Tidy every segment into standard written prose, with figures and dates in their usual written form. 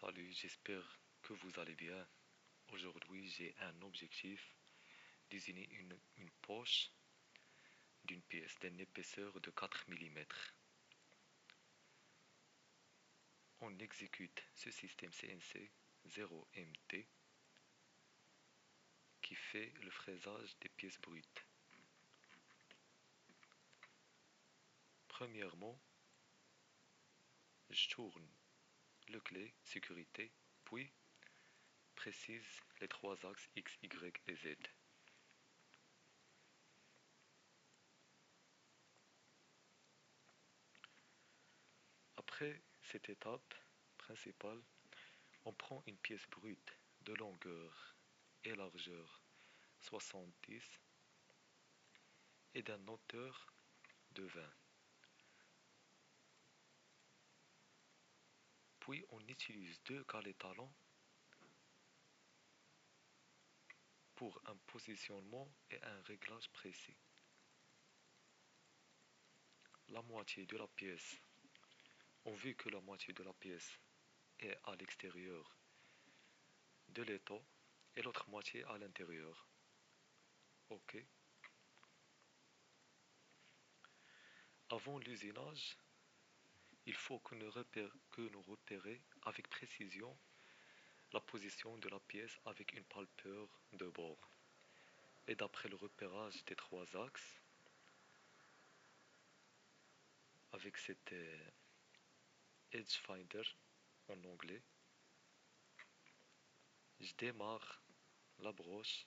Salut, j'espère que vous allez bien. Aujourd'hui, j'ai un objectif, désigner une poche d'une pièce d'une épaisseur de 4 mm. On exécute ce système CNC 0MT qui fait le fraisage des pièces brutes. Premièrement, je tourne le clé sécurité, puis précise les trois axes X, Y et Z. Après cette étape principale, on prend une pièce brute de longueur et largeur 70 et d'un hauteur de 20. Puis on utilise deux calés talons pour un positionnement et un réglage précis. La moitié de la pièce, on veut que la moitié de la pièce est à l'extérieur de l'étau et l'autre moitié à l'intérieur. Ok. Avant l'usinage, il faut que nous repérions avec précision la position de la pièce avec une palpeur de bord. Et d'après le repérage des trois axes, avec cet Edge Finder en anglais, je démarre la broche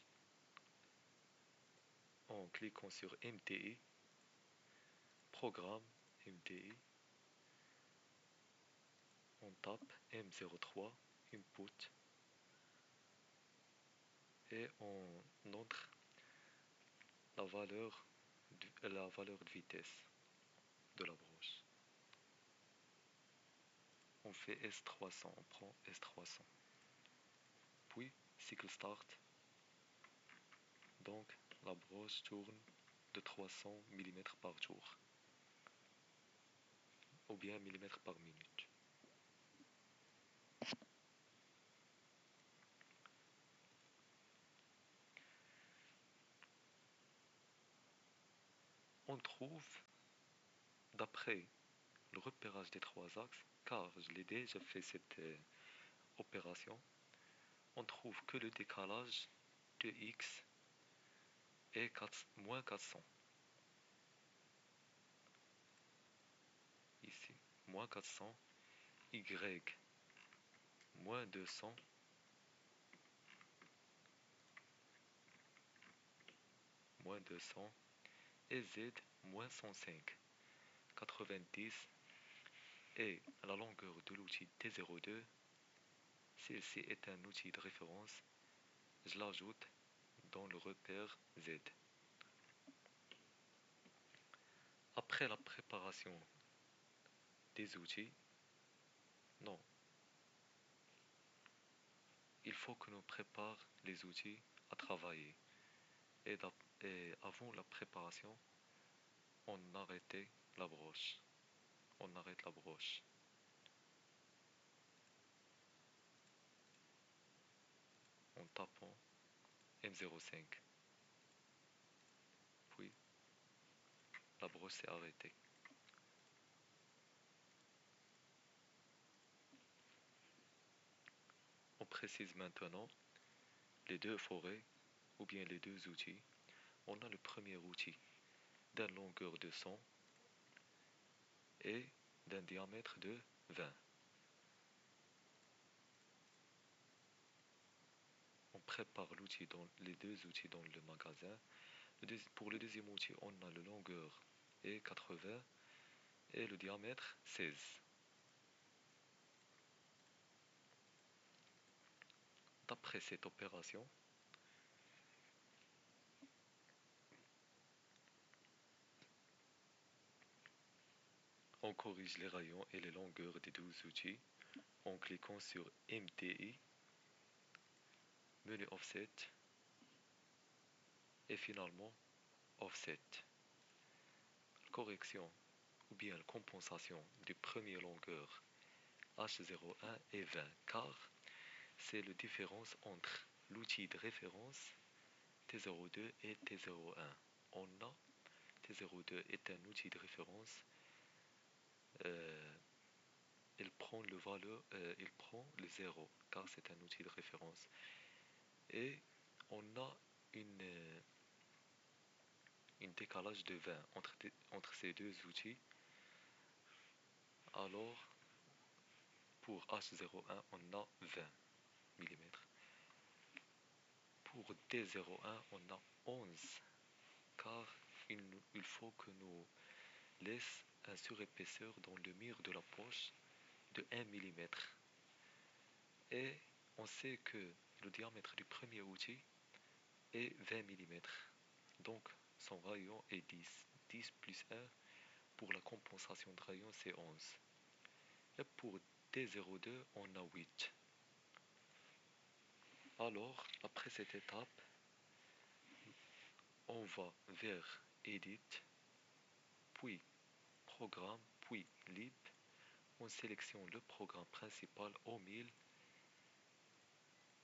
en cliquant sur MTI, Programme MTI, on tape M03, Input, et on entre la valeur de vitesse de la broche. On fait S300, on prend S300. Puis, cycle start. Donc, la broche tourne de 300 mm par jour, ou bien millimètres par minute. On trouve, d'après le repérage des trois axes, car je l'ai déjà fait cette opération, on trouve que le décalage de X est moins 400. Ici, moins 400, Y, moins 200, moins 200, et Z, moins 105, 90, et la longueur de l'outil T02, celle-ci est un outil de référence, je l'ajoute dans le repère Z. Après la préparation des outils, non, il faut que nous préparions les outils à travailler. Et, avant la préparation, on arrêtait la broche. On arrête la broche. En tapant M05. Puis, la broche s'est arrêtée. On précise maintenant les deux forêts ou bien les deux outils. On a le premier outil d'une longueur de 100 et d'un diamètre de 20. On prépare les deux outils dans le magasin. Pour le deuxième outil, on a la longueur et 80 et le diamètre 16. D'après cette opération, on corrige les rayons et les longueurs des 12 outils en cliquant sur MTI, menu Offset et finalement Offset. La correction ou bien la compensation des premières longueurs H01 et 20, car c'est la différence entre l'outil de référence T02 et T01. On a T02 est un outil de référence. euh, il prend le 0 car c'est un outil de référence. Et on a une décalage de 20 entre ces deux outils. Alors, pour H01, on a 20 millimètres. Pour D01, on a 11, car il faut que nous laisse un surépaisseur dans le mur de la poche de 1 millimètre. Et on sait que le diamètre du premier outil est 20 millimètres. Donc son rayon est 10. 10 plus 1 pour la compensation de rayon c'est 11. Et pour D02 on a 8. Alors après cette étape on va vers Edit, puis Programme, puis Lib. On sélectionne le programme principal au 1000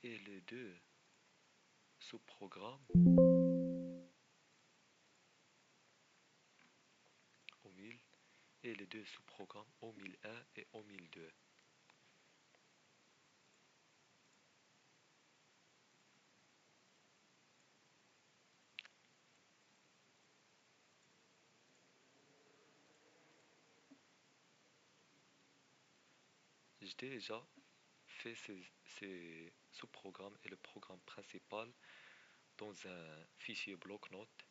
et les deux sous-programmes au 1000 et les deux sous-programmes au 1001 et au 1002. J'ai déjà fait ces sous-programmes et le programme principal dans un fichier bloc-notes,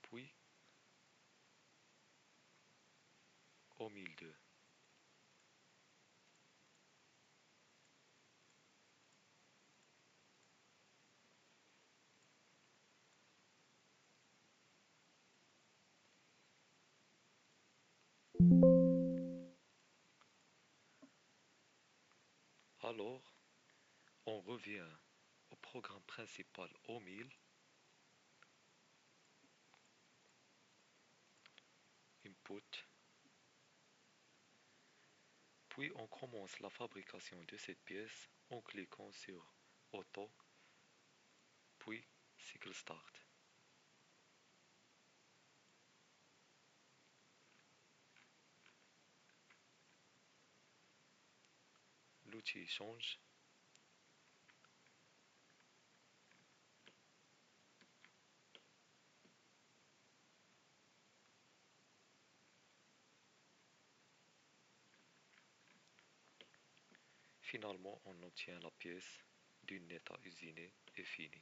puis au 1002. Alors, on revient au programme principal au 1000, Input, puis on commence la fabrication de cette pièce en cliquant sur Auto, puis Cycle Start. L'outil change. Finalement, on obtient la pièce d'une état usiné et fini.